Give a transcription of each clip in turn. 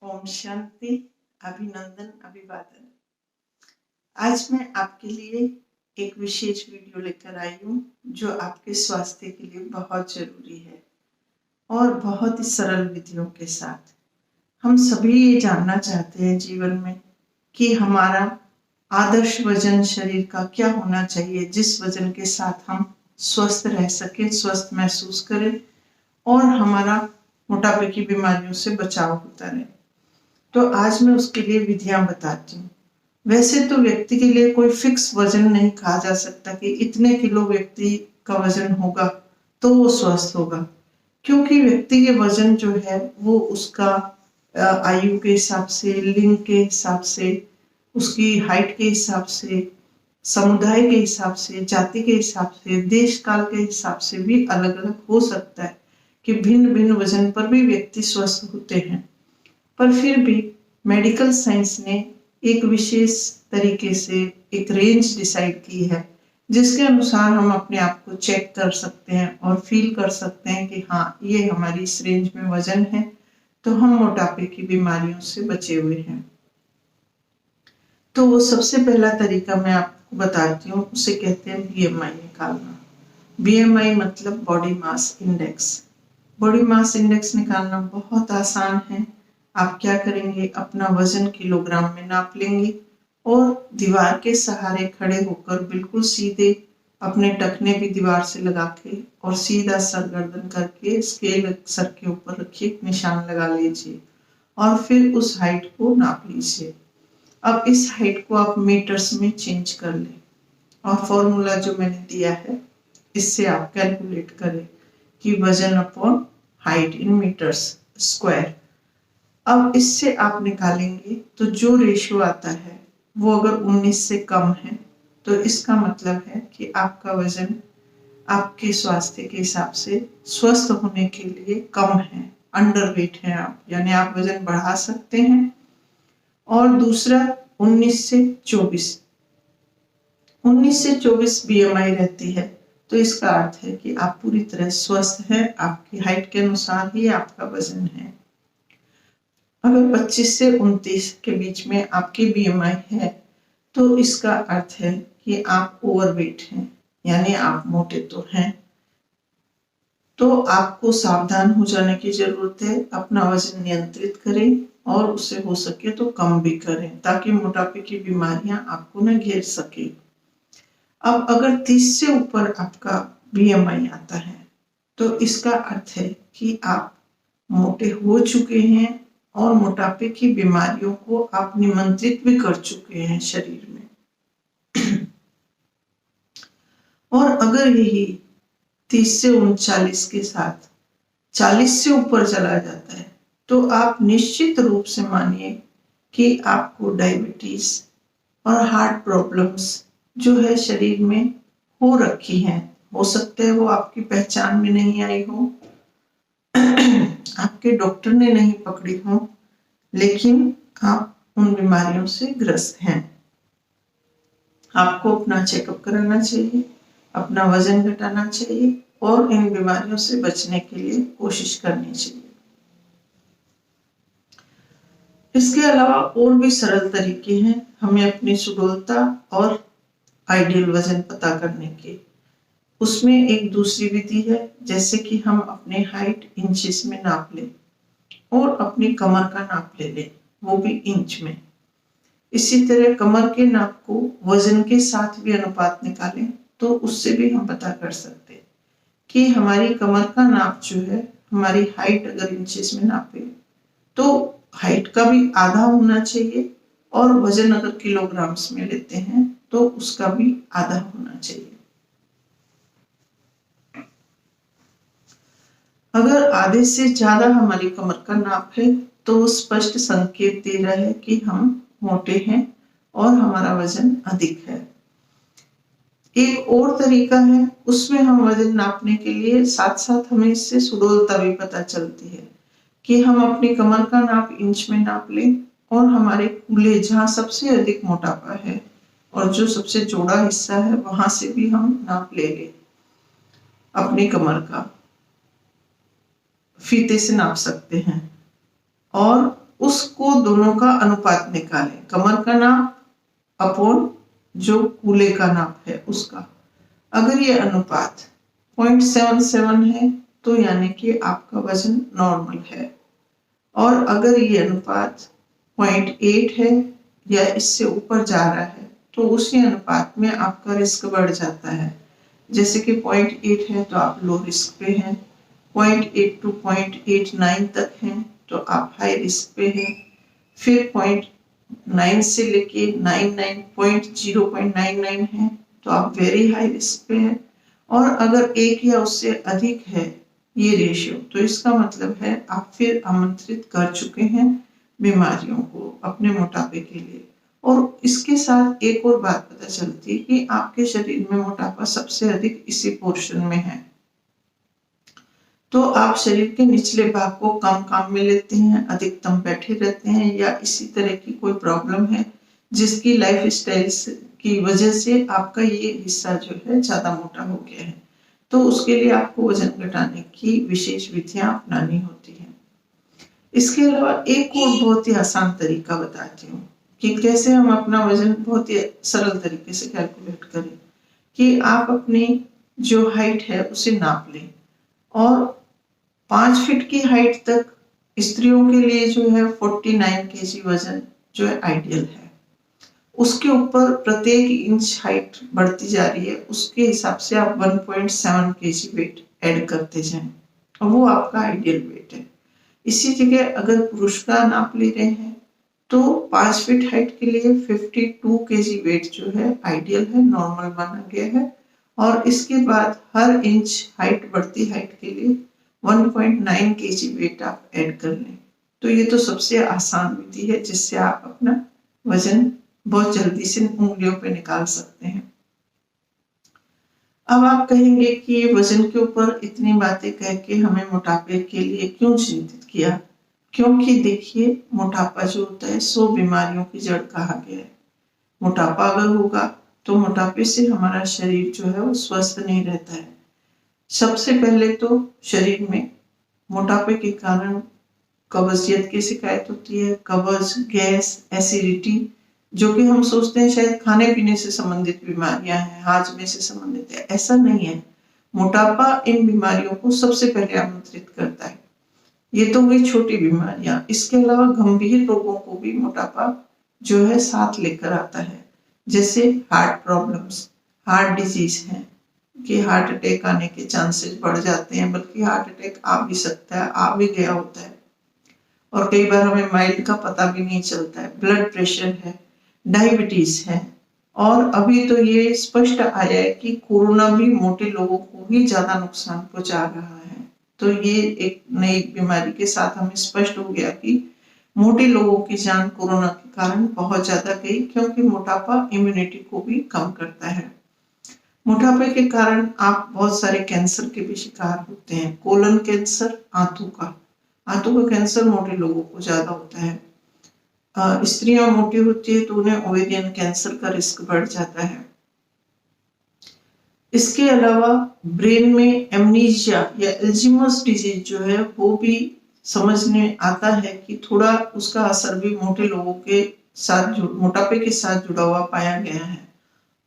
ओम शांति। अभिनंदन, अभिवादन। आज मैं आपके लिए एक विशेष वीडियो लेकर आई हूँ जो आपके स्वास्थ्य के लिए बहुत जरूरी है और बहुत ही सरल विधियों के साथ। हम सभी ये जानना चाहते हैं जीवन में कि हमारा आदर्श वजन शरीर का क्या होना चाहिए, जिस वजन के साथ हम स्वस्थ रह सके, स्वस्थ महसूस करें और हमारा मोटापे की बीमारियों से बचाव होता रहे। तो आज मैं उसके लिए विधियां बताती हूँ। वैसे तो व्यक्ति के लिए कोई फिक्स वजन नहीं कहा जा सकता कि इतने किलो व्यक्ति का वजन होगा तो वो स्वस्थ होगा, क्योंकि व्यक्ति के वजन जो है वो उसका आयु के हिसाब से, लिंग के हिसाब से, उसकी हाइट के हिसाब से, समुदाय के हिसाब से, जाति के हिसाब से, देश काल के हिसाब से भी अलग अलग हो सकता है कि भिन्न भिन्न वजन पर भी व्यक्ति स्वस्थ होते हैं। पर फिर भी मेडिकल साइंस ने एक विशेष तरीके से एक रेंज डिसाइड की है जिसके अनुसार हम अपने आप को चेक कर सकते हैं और फील कर सकते हैं कि हाँ, ये हमारी इस रेंज में वजन है तो हम मोटापे की बीमारियों से बचे हुए हैं। तो वो सबसे पहला तरीका मैं आपको बताती हूँ, उसे कहते हैं बीएमआई निकालना। बीएमआई मतलब body mass index. Body mass index निकालना बहुत आसान है। आप क्या करेंगे, अपना वजन किलोग्राम में नाप लेंगे और दीवार के सहारे खड़े होकर बिल्कुल सीधे अपने टखने भी दीवार से लगा के और सीधा सर गर्दन करके स्केल सर के ऊपर रखिए, निशान लगा लीजिए और फिर उस हाइट को नाप लीजिए। अब इस हाइट को आप मीटर्स में चेंज कर लें और फॉर्मूला जो मैंने दिया है इससे आप कैलकुलेट करें कि वजन upon height in metres square. अब इससे आप निकालेंगे तो जो रेशियो आता है वो अगर 19 से कम है तो इसका मतलब है कि आपका वजन आपके स्वास्थ्य के हिसाब से स्वस्थ होने के लिए कम है, अंडरवेट है आप, यानी आप वजन बढ़ा सकते हैं। और दूसरा 19 से 24 बीएमआई रहती है तो इसका अर्थ है कि आप पूरी तरह स्वस्थ हैं, आपकी हाइट के अनुसार ही आपका वजन है। अगर 25 से 29 के बीच में आपकी बीएमआई है तो इसका अर्थ है कि आप ओवरवेट हैं, यानी आप मोटे तो हैं। तो आपको सावधान हो जाने की जरूरत है, अपना वजन नियंत्रित करें और उसे हो सके तो कम भी करें ताकि मोटापे की बीमारियां आपको न घेर सके। अब अगर 30 से ऊपर आपका बीएमआई आता है तो इसका अर्थ है कि आप मोटे हो चुके हैं और मोटापे की बीमारियों को आप निमंत्रित भी कर चुके हैं शरीर में। और अगर यही 30 से 39 के साथ 40 से ऊपर चला जाता है तो आप निश्चित रूप से मानिए कि आपको डायबिटीज और हार्ट प्रॉब्लम्स जो है शरीर में हो रखी हैं। हो सकता है वो आपकी पहचान में नहीं आई हो, आपके डॉक्टर ने नहीं पकड़ी हो, लेकिन आप उन बीमारियों से ग्रस्त हैं। आपको अपना चेकअप कराना चाहिए, अपना वजन घटाना चाहिए और इन बीमारियों से बचने के लिए कोशिश करनी चाहिए। इसके अलावा और भी सरल तरीके हैं हमें अपनी सुडौलता और आइडियल वजन पता करने के। उसमें एक दूसरी विधि है, जैसे कि हम अपने हाइट इंचेस में नाप लें और अपनी कमर का नाप ले लें, वो भी इंच में। इसी तरह कमर के नाप को वजन के साथ भी अनुपात निकालें तो उससे भी हम पता कर सकते हैं कि हमारी कमर का नाप जो है, हमारी हाइट अगर इंचेस में नापे तो हाइट का भी आधा होना चाहिए और वजन अगर किलोग्राम्स में लेते हैं तो उसका भी आधा होना चाहिए। अगर आधे से ज्यादा हमारी कमर का नाप है तो वो स्पष्ट संकेत दे रहा है कि हम मोटे हैं और हमारा वजन अधिक है। एक और तरीका है, उसमें हम वजन नापने के लिए साथ साथ हमें इससे सुडौलता भी पता चलती है कि हम अपनी कमर का नाप इंच में नाप लें और हमारे कूल्हे जहाँ सबसे अधिक मोटापा है और जो सबसे चौड़ा हिस्सा है वहां से भी हम नाप ले लें। अपनी कमर का फीते से नाप सकते हैं और उसको दोनों का अनुपात निकालें, कमर का नाप अपॉन जो कूल्हे का नाप है उसका। अगर ये अनुपात 0.77 है तो यानी कि आपका वजन नॉर्मल है, और अगर ये अनुपात 0.8 है या इससे ऊपर जा रहा है तो उसी अनुपात में आपका रिस्क बढ़ जाता है। जैसे कि 0.8 है तो आप लो रिस्क पे हैं, 0.8 to 0.89 तक हैं तो आप हाई रिस्क पे हैं, फिर 0.9 से लेके 0.99 है तो आप वेरी हाई रिस्क पे हैं, और अगर 1 या उससे अधिक है ये रेशियो तो इसका मतलब है आप फिर आमंत्रित कर चुके हैं बीमारियों को अपने मोटापे के लिए। और इसके साथ एक और बात पता चलती है कि आपके शरीर में मोटापा सबसे अधिक इसी पोर्शन में है। तो आप शरीर के निचले भाग को कम काम में लेते हैं, अधिकतम बैठे रहते हैं, या इसी तरह की कोई प्रॉब्लम है जिसकी लाइफ स्टाइल की वजह से आपका ये हिस्सा जो है ज्यादा मोटा हो गया है, तो उसके लिए आपको वजन घटाने की विशेष विधियां अपनानी होती हैं। इसके अलावा एक और बहुत ही आसान तरीका बताती हूँ कि कैसे हम अपना वजन बहुत ही सरल तरीके से कैलकुलेट करें। कि आप अपनी जो हाइट है उसे नाप लें, और 5 फीट की हाइट तक स्त्रियों के लिए जो है 49 केजी वजन जो है आइडियल है। उसके ऊपर प्रत्येक इंच हाइट बढ़ती जा रही है, उसके हिसाब से आप 1.7 केजी वेट ऐड करते जाएं, और वो आपका आइडियल वेट है। इसी जगह अगर पुरुष का नाप ले रहे हैं तो 5 फीट हाइट के लिए 52 केजी वेट जो है आइडियल है, नॉर्मल माना गया है, और इसके बाद हर इंच हाइट बढ़ती हाइट के लिए 1.9 केजी वेट आप ऐड कर लें। तो ये तो सबसे आसान विधि है जिससे आप अपना वजन बहुत जल्दी से उंगलियों पे निकाल सकते हैं। अब आप कहेंगे कि वजन के ऊपर इतनी बातें कह के हमें मोटापे के लिए क्यों चिंतित किया? क्योंकि देखिए, मोटापा जो होता है 100 बीमारियों की जड़ कहा गया है। मोटापा अगर होगा तो मोटापे से हमारा शरीर जो है वो स्वस्थ नहीं रहता है। सबसे पहले तो शरीर में मोटापे के कारण कब्जियत की शिकायत होती है, कब्ज, गैस, एसिडिटी, जो कि हम सोचते हैं शायद खाने पीने से संबंधित बीमारियां हैं, हाजमे से संबंधित है। ऐसा नहीं है। मोटापा इन बीमारियों को सबसे पहले आमंत्रित करता है। ये तो हुई छोटी बीमारियां। इसके अलावा गंभीर रोगों को भी मोटापा जो है साथ लेकर आता है, जैसे हार्ट प्रॉब्लम्स, हार्ट डिजीज है कि हार्ट अटैक आने के चांसेस बढ़ जाते हैं, बल्कि हार्ट अटैक आ भी सकता है, आ भी गया होता है, और कई बार हमें माइल्ड का पता भी नहीं चलता है। ब्लड प्रेशर है, डायबिटीज है, और अभी तो ये स्पष्ट आया है कि कोरोना भी मोटे लोगों को ही ज्यादा नुकसान पहुंचा रहा है। तो ये एक नई बीमारी के साथ हमें स्पष्ट हो गया कि मोटे लोगों की जान कोरोना के कारण बहुत ज्यादा गई, क्योंकि मोटापा इम्यूनिटी को भी कम करता है। मोटापे के कारण आप बहुत सारे कैंसर के भी शिकार होते हैं। कोलन कैंसर, आंतों का कैंसर मोटे लोगों को ज्यादा होता है। स्त्रियां मोटी होती है तो उन्हें ओवेरियन कैंसर का रिस्क बढ़ जाता है। इसके अलावा ब्रेन में एमनीजिया या एल्जीमर्स डिजीज जो है वो भी समझने आता है कि थोड़ा उसका असर भी मोटे लोगों के साथ मोटापे के साथ जुड़ा हुआ पाया गया है।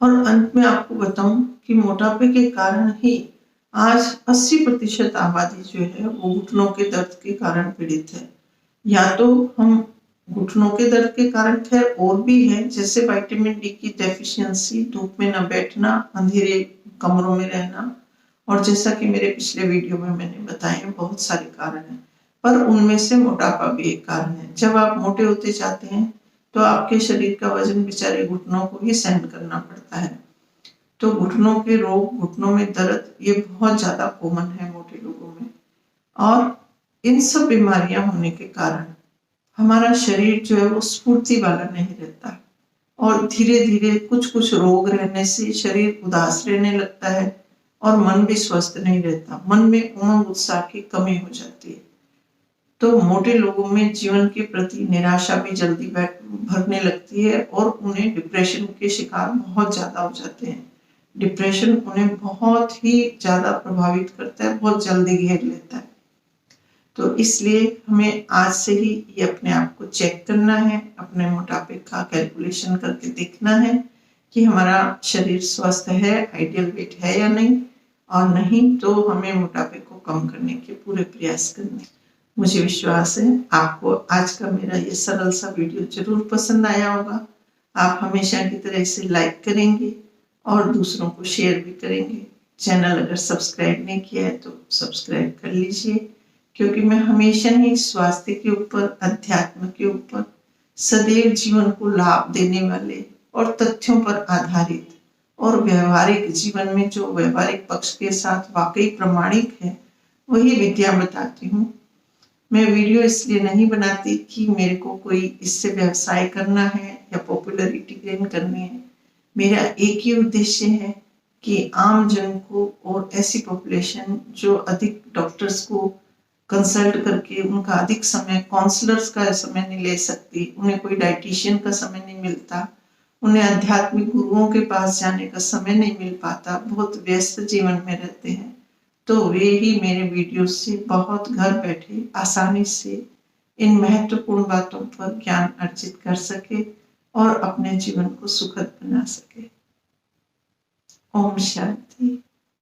और अंत में आपको बताऊं कि मोटापे के कारण ही आज 80% आबादी जो है वो घुटनों के दर्द के कारण पीड़ित है। या तो हम घुटनों के दर्द के कारण, खैर और भी है, जैसे विटामिन डी की डेफिशिएंसी, धूप में न बैठना, अंधेरे कमरों में रहना, और जैसा कि मेरे पिछले वीडियो में मैंने बताया बहुत सारे कारण हैं, पर उनमें से मोटापा भी एक कारण है। जब आप मोटे होते जाते हैं तो आपके शरीर का वजन बेचारे घुटनों को ही सहन करना पड़ता है। तो घुटनों के रोग, घुटनों में दर्द, ये बहुत ज्यादा कॉमन है मोटे लोगों में। और इन सब बीमारियां होने के कारण हमारा शरीर जो है वो स्फूर्ति वाला नहीं रहता, और धीरे धीरे कुछ रोग रहने से शरीर उदास रहने लगता है, और मन भी स्वस्थ नहीं रहता। मन में उमंग उत्साह की कमी हो जाती है। तो मोटे लोगों में जीवन के प्रति निराशा भी जल्दी भरने लगती है, और उन्हें डिप्रेशन के शिकार बहुत ज्यादा हो जाते हैं। डिप्रेशन उन्हें बहुत ही ज्यादा प्रभावित करता है, बहुत जल्दी घेर लेता है। तो इसलिए हमें आज से ही ये अपने आप को चेक करना है, अपने मोटापे का कैलकुलेशन करके देखना है कि हमारा शरीर स्वस्थ है, आइडियल वेट है या नहीं, और नहीं तो हमें मोटापे को कम करने के पूरे प्रयास करने। मुझे विश्वास है आपको आज का मेरा ये सरल सा वीडियो जरूर पसंद आया होगा। आप हमेशा की तरह इसे लाइक करेंगे और दूसरों को शेयर भी करेंगे। चैनल अगर सब्सक्राइब नहीं किया है तो सब्सक्राइब कर लीजिए, क्योंकि मैं हमेशा ही स्वास्थ्य के ऊपर, अध्यात्म के ऊपर, सदैव जीवन को लाभ देने वाले और तथ्यों पर आधारित और व्यवहारिक जीवन में जो व्यवहारिक पक्ष के साथ वाकई प्रमाणिक है वही विद्या बताती हूँ। मैं वीडियो इसलिए नहीं बनाती कि मेरे को कोई इससे व्यवसाय करना है या पॉपुलैरिटी गेन करनी है। मेरा एक ही उद्देश्य है कि आम जन को और ऐसी पॉपुलेशन जो अधिक डॉक्टर्स को कंसल्ट करके उनका अधिक समय, काउंसलर्स का समय नहीं ले सकती, उन्हें कोई डाइटिशियन का समय नहीं मिलता, उन्हें आध्यात्मिक गुरुओं के पास जाने का समय नहीं मिल पाता, बहुत व्यस्त जीवन में रहते हैं, तो वे ही मेरे वीडियो से बहुत घर बैठे आसानी से इन महत्वपूर्ण बातों पर ज्ञान अर्जित कर सके और अपने जीवन को सुखद बना सके। ओम शांति।